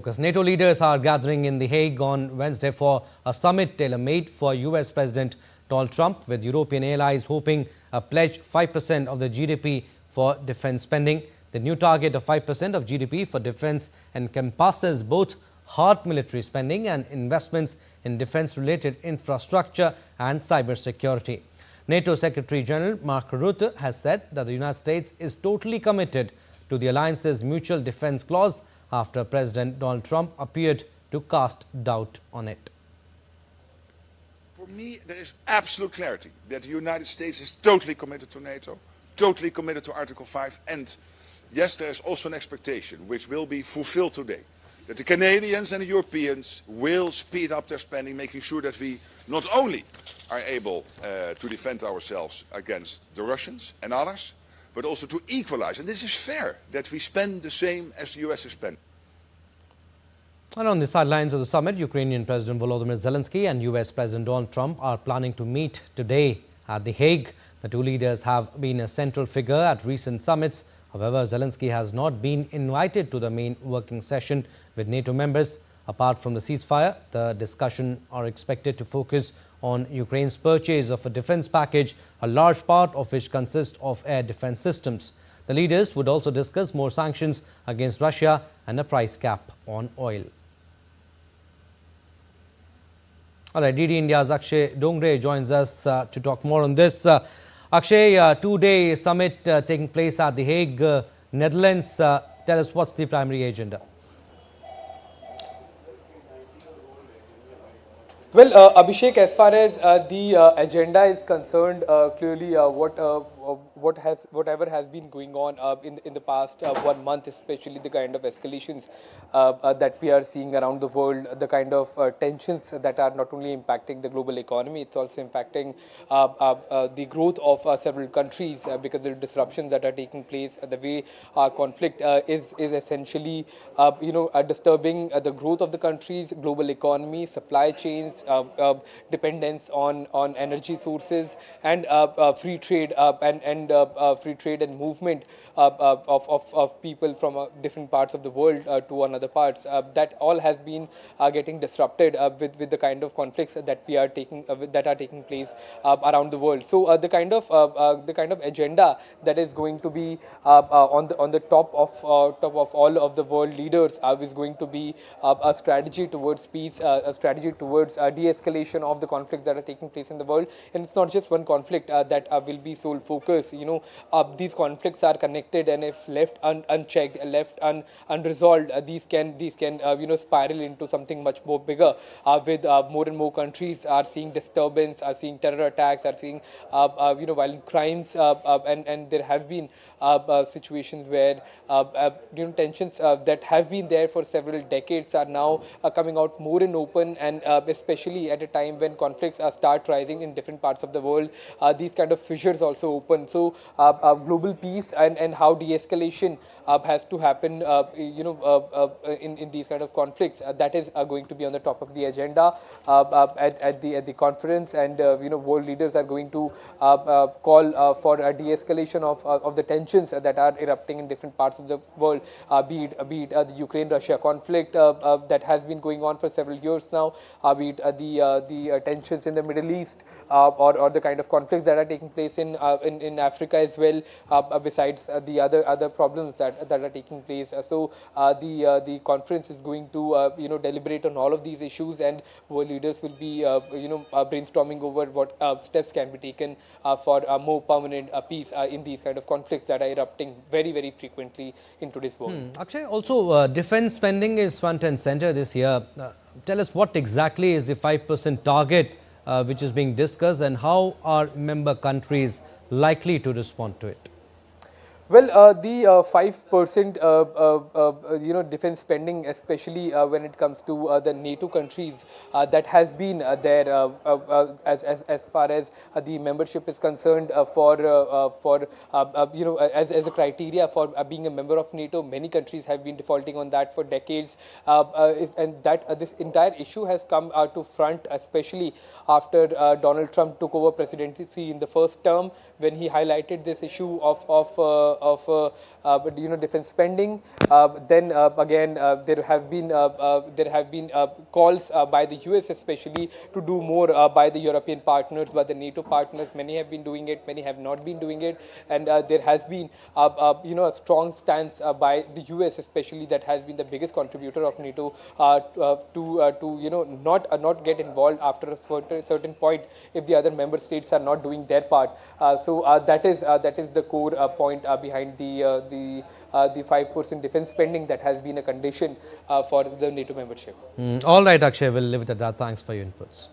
Because NATO leaders are gathering in The Hague on Wednesday for a summit tailor-made for US President Donald Trump, with European allies hoping a pledge 5% of the GDP for defense spending. The new target of 5% of GDP for defense encompasses both hard military spending and investments in defense-related infrastructure and cybersecurity. NATO Secretary General Mark Rutte has said that the United States is totally committed to the alliance's mutual defense clause after President Donald Trump appeared to cast doubt on it. For me, there is absolute clarity that the United States is totally committed to NATO, totally committed to Article 5, and yes, there is also an expectation, which will be fulfilled today, that the Canadians and the Europeans will speed up their spending, making sure that we not only are able to defend ourselves against the Russians and others, but also to equalize. And this is fair, that we spend the same as the US is spending. And on the sidelines of the summit, Ukrainian President Volodymyr Zelensky and US President Donald Trump are planning to meet today at The Hague. The two leaders have been a central figure at recent summits. However, Zelensky has not been invited to the main working session with NATO members. Apart from the ceasefire, the discussion are expected to focus on Ukraine's purchase of a defense package, a large part of which consists of air defense systems. The leaders would also discuss more sanctions against Russia and a price cap on oil. All right, DD India's Akshay Dongre joins us to talk more on this. Akshay, two-day summit taking place at The Hague, Netherlands. Tell us what's the primary agenda. Well, Abhishek, as far as the agenda is concerned, clearly whatever has been going on in the past 1 month, especially the kind of escalations that we are seeing around the world, the kind of tensions that are not only impacting the global economy, it's also impacting the growth of several countries because the disruptions that are taking place, the way conflict is essentially disturbing the growth of the countries, global economy, supply chains, dependence on energy sources, and free trade free trade and movement of people from different parts of the world to another parts. That all has been getting disrupted with the kind of conflicts that we are taking that are taking place around the world. So the kind of agenda that is going to be on the top of all of the world leaders is going to be a strategy towards peace, a strategy towards de-escalation of the conflicts that are taking place in the world. And it's not just one conflict that will be sole focus. These conflicts are connected, and if left unchecked, left unresolved, these can spiral into something much more bigger. With more and more countries are seeing disturbance, are seeing terror attacks, are seeing violent crimes, and there have been situations where tensions that have been there for several decades are now coming out more and open, and especially at a time when conflicts start rising in different parts of the world, these kind of fissures also open. So global peace and how de-escalation has to happen in these kind of conflicts, that is going to be on the top of the agenda at the conference, and world leaders are going to call for a de-escalation of the tensions that are erupting in different parts of the world, be it the Ukraine-Russia conflict that has been going on for several years now, be it the tensions in the Middle East, or the kind of conflicts that are taking place in Africa as well, besides the other problems that are taking place. So the conference is going to deliberate on all of these issues, and world leaders will be brainstorming over what steps can be taken for a more permanent peace in these kind of conflicts that are erupting very, very frequently in today's world. Akshay, also defense spending is front and center this year. Tell us what exactly is the 5% target which is being discussed, and how are member countries likely to respond to it? Well, the 5% defense spending, especially when it comes to the NATO countries, that has been there as far as the membership is concerned, as a criteria for being a member of NATO. Many countries have been defaulting on that for decades, and that this entire issue has come to front, especially after Donald Trump took over presidency in the first term, when he highlighted this issue of defense spending. Then again, there have been calls by the US especially to do more by the European partners, by the NATO partners. Many have been doing it, many have not been doing it, and there has been a strong stance by the US especially, that has been the biggest contributor of NATO, to not get involved after a certain point if the other member states are not doing their part. So that is the core point behind the 5% defense spending that has been a condition for the NATO membership. All right, Akshay, we'll leave it at that. Thanks for your inputs.